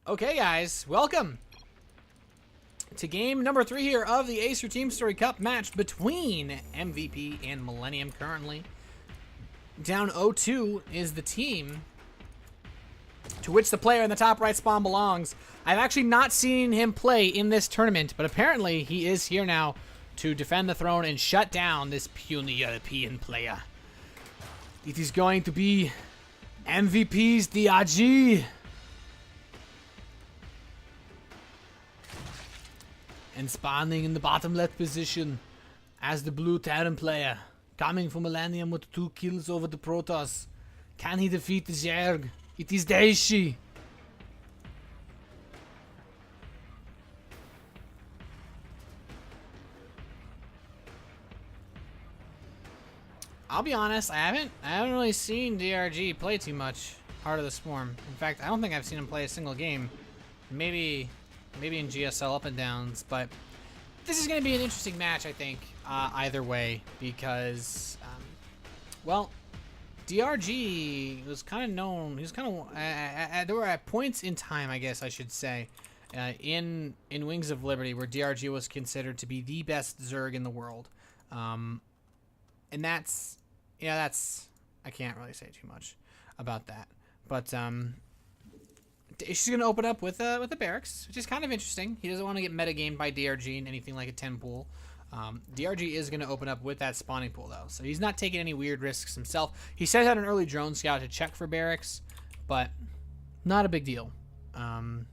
Okay, guys, welcome to game number 3 here of the Acer TeamStory Cup match between MVP and Millenium. Currently down 0-2 is the team to which the player in the top right spawn belongs. I've actually not seen him play in this tournament, but apparently he is here now to defend the throne and shut down this puny European player. It is going to be MVP's DRG. And spawning in the bottom left position as the blue Terran player. Coming from Millenium with 2 kills over the Protoss. Can he defeat the Zerg? It is Dayshi. I'll be honest, I haven't really seen DRG play too much Heart of the Swarm. In fact, I don't think I've seen him play a single game. Maybe in GSL up and downs, but this is going to be an interesting match, I think, either way, because, well, DRG was kind of known, he was kind of, there were at points in time, I guess I should say, in Wings of Liberty, where DRG was considered to be the best Zerg in the world, and that's, yeah, I can't really say too much about that, but, she's going to open up with the barracks, which is kind of interesting. He doesn't want to get metagamed by DRG in anything like a 10 pool. DRG is going to open up with that spawning pool, though, so he's not taking any weird risks himself. He sent out an early drone scout to check for barracks, but not a big deal. And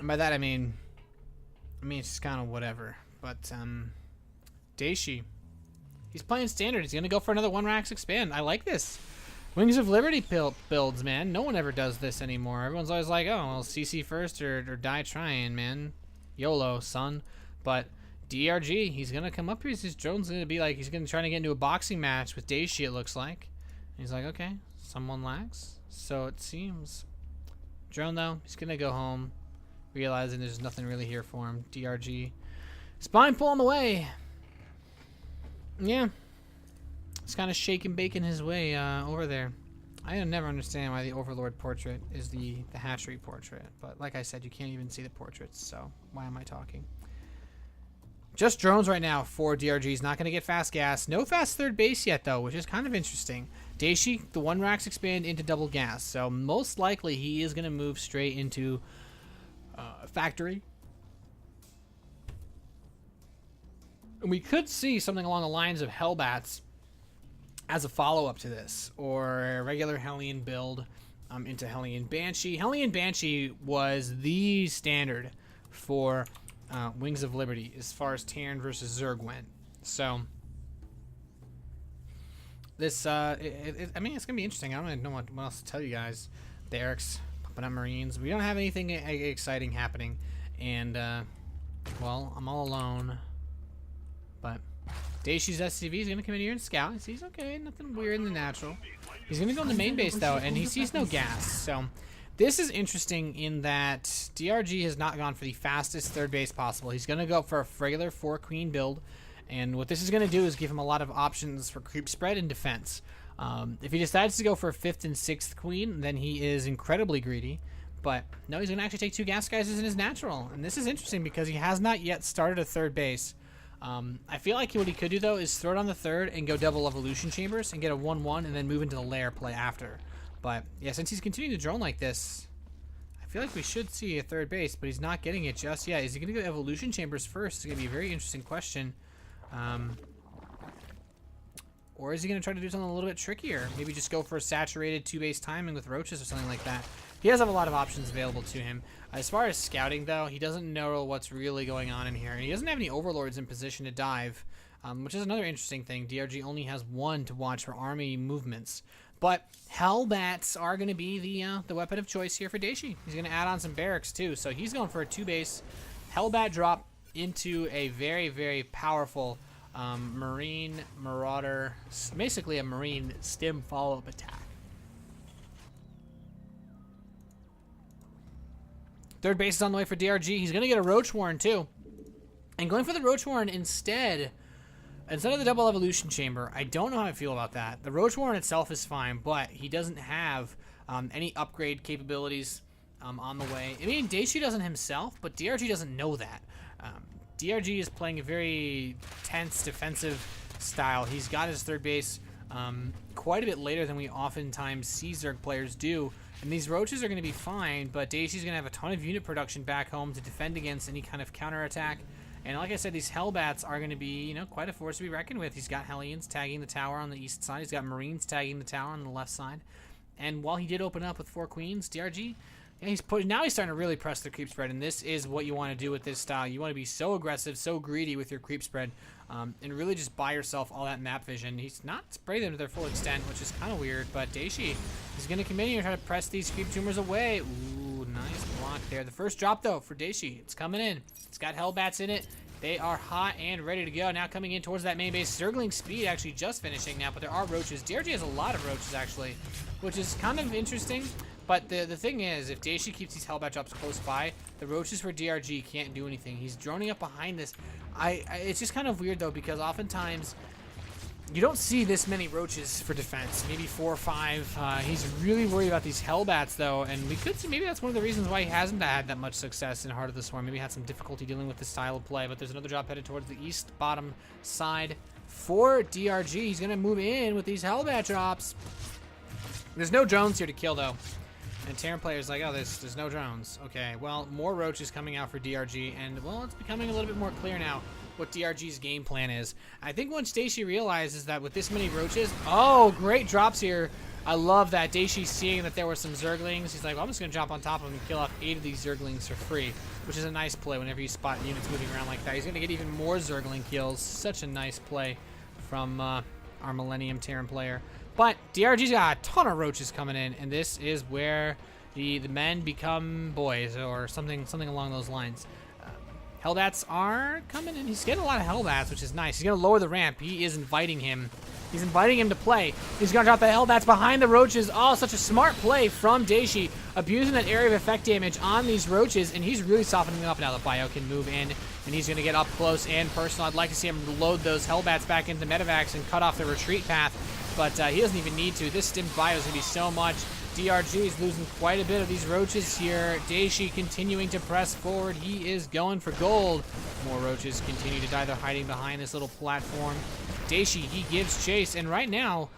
by that, I mean it's just kind of whatever. But Dayshi, he's playing standard. He's going to go for another 1-Rax expand. I like this. Wings of Liberty builds, man. No one ever does this anymore. Everyone's always like, oh, well, CC first or die trying, man. YOLO, son. But DRG, he's going to come up here. His drone's going to be like, he's going to try to get into a boxing match with Dayshi, it looks like. And he's like, okay, someone lags. So it seems. Drone, though, he's going to go home, realizing there's nothing really here for him. DRG. Spine pull him away. Yeah. He's kind of shaking bacon his way over there. I never understand why the Overlord portrait is the hatchery portrait. But like I said, you can't even see the portraits, so why am I talking? Just drones right now for DRG. He's not going to get fast gas. No fast third base yet, though, which is kind of interesting. Dayshi, the 1-Rax expand into double gas. So most likely he is going to move straight into factory. And we could see something along the lines of Hellbats as a follow-up to this, or a regular Hellion build into Hellion Banshee. Hellion Banshee was the standard for Wings of Liberty as far as Terran versus Zerg went. So this, I mean, it's gonna be interesting. I don't know what else to tell you guys. The Eric's pumping up Marines. We don't have anything exciting happening, and well, I'm all alone, but Dayshi's SCV is going to come in here and scout. He sees, okay, nothing weird in the natural. He's going to go in the main base, though, and he sees no gas. So this is interesting in that DRG has not gone for the fastest third base possible. He's going to go for a regular 4-queen build, and what this is going to do is give him a lot of options for creep spread and defense. If he decides to go for a 5th and 6th queen, then he is incredibly greedy. But no, he's going to actually take 2 gas geysers in his natural, and this is interesting because he has not yet started a third base. I feel like what he could do, though, is throw it on the 3rd and go double evolution chambers and get a 1-1 and then move into the lair play after. But yeah, since he's continuing to drone like this, I feel like we should see a 3rd base, but he's not getting it just yet. Is he going to go evolution chambers first? It's going to be a very interesting question. Or is he going to try to do something a little bit trickier? Maybe just go for a saturated 2-base timing with roaches or something like that. He does have a lot of options available to him. As far as scouting, though, he doesn't know what's really going on in here. And he doesn't have any overlords in position to dive, which is another interesting thing. DRG only has 1 to watch for army movements. But Hellbats are going to be the weapon of choice here for Dayshi. He's going to add on some barracks, too. So he's going for a 2-base Hellbat drop into a very, very powerful Marine Marauder, basically a Marine stim follow-up attack. 3rd base is on the way for DRG. He's going to get a Roach Warren, too. And going for the Roach Warren instead of the double evolution chamber, I don't know how I feel about that. The Roach Warren itself is fine, but he doesn't have Any upgrade capabilities on the way. I mean, Dayshi doesn't himself, but DRG doesn't know that. DRG is playing a very tense defensive style. He's got his third base quite a bit later than we oftentimes see Zerg players do. And these roaches are going to be fine, but Dayshi's going to have a ton of unit production back home to defend against any kind of counterattack. And like I said, these Hellbats are going to be, you know, quite a force to be reckoned with. He's got Hellions tagging the tower on the east side. He's got Marines tagging the tower on the left side. And while he did open up with 4 Queens, DRG, yeah, now he's starting to really press the creep spread, and this is what you want to do with this style. You want to be so aggressive, so greedy with your creep spread, and really just buy yourself all that map vision. He's not spraying them to their full extent, which is kind of weird, but Dayshi is going to come in here and try to press these creep tumors away. Ooh, nice block there. The first drop, though, for Dayshi. It's coming in. It's got Hellbats in it. They are hot and ready to go. Now coming in towards that main base. Zergling speed actually just finishing now, but there are roaches. DRG has a lot of roaches, actually, which is kind of interesting. But the thing is, if Dayshi keeps these Hellbat drops close by, the roaches for DRG can't do anything. He's droning up behind this. It's just kind of weird, though, because oftentimes you don't see this many roaches for defense. Maybe 4 or 5. He's really worried about these Hellbats, though, and we could see maybe that's one of the reasons why he hasn't had that much success in Heart of the Swarm. Maybe he had some difficulty dealing with this style of play, but there's another drop headed towards the east bottom side for DRG. He's going to move in with these Hellbat drops. There's no drones here to kill, though. And Terran player's like, oh, there's no drones. Okay, well, more roaches coming out for DRG, and, well, it's becoming a little bit more clear now what DRG's game plan is. I think once Dayshi realizes that with this many roaches, oh, great drops here. I love that. Dayshi seeing that there were some Zerglings. He's like, well, I'm just going to jump on top of him and kill off 8 of these Zerglings for free, which is a nice play whenever you spot units moving around like that. He's going to get even more Zergling kills. Such a nice play from our Millenium Terran player. But DRG's got a ton of roaches coming in, and this is where the men become boys, or something along those lines. Hellbats are coming in. He's getting a lot of Hellbats, which is nice. He's going to lower the ramp. He is inviting him. He's inviting him to play. He's going to drop the Hellbats behind the roaches. Oh, such a smart play from Dayshi, abusing that area of effect damage on these roaches, and he's really softening up. Now the bio can move in, and he's going to get up close and personal. I'd like to see him load those Hellbats back into Medivacs and cut off the retreat path, but he doesn't even need to. This stimmed bio is going to be so much. DRG is losing quite a bit of these roaches here. Dayshi continuing to press forward. He is going for gold. More roaches continue to die. They're hiding behind this little platform. Dayshi, he gives chase, and right now,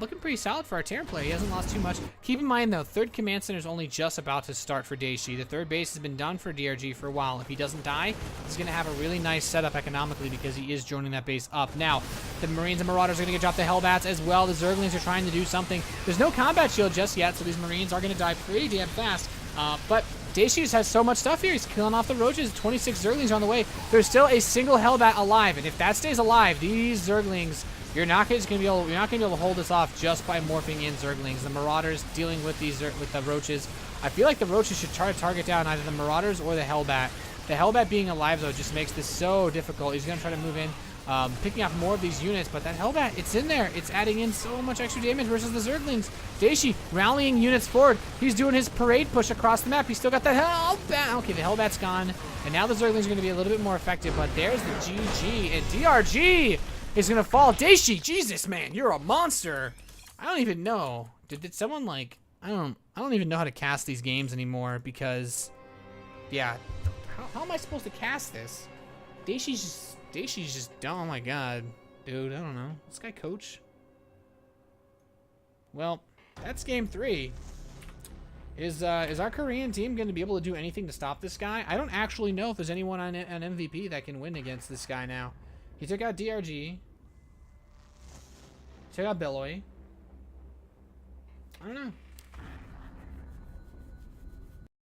looking pretty solid for our Terran player. He hasn't lost too much. Keep in mind, though, third command center is only just about to start for Dayshi. The third base has been done for DRG for a while. If he doesn't die, he's going to have a really nice setup economically because he is joining that base up. Now, the Marines and Marauders are going to get dropped the Hellbats as well. The Zerglings are trying to do something. There's no combat shield just yet, so these Marines are going to die pretty damn fast. But Dayshi just has so much stuff here. He's killing off the roaches. 26 Zerglings are on the way. There's still a single Hellbat alive, and if that stays alive, these Zerglings, you're not going to be able to hold this off just by morphing in Zerglings. The Marauders dealing with the roaches. I feel like the roaches should try to target down either the Marauders or the Hellbat. The Hellbat being alive, though, just makes this so difficult. He's going to try to move in, picking off more of these units, but that Hellbat, it's in there. It's adding in so much extra damage versus the Zerglings. Dayshi rallying units forward. He's doing his parade push across the map. He's still got the Hellbat. Okay, the Hellbat's gone, and now the Zerglings are going to be a little bit more effective, but there's the GG, and DRG is going to fall. Dayshi, Jesus, man, you're a monster. I don't even know. Did someone, like, I don't even know how to cast these games anymore because, yeah, how am I supposed to cast this? Dayshi's just dumb. Oh my god, dude, I don't know. This guy coach? Well, that's game 3. Is our Korean team going to be able to do anything to stop this guy? I don't actually know if there's anyone on MVP that can win against this guy now. He took out DRG. Took out Beloy. I don't know.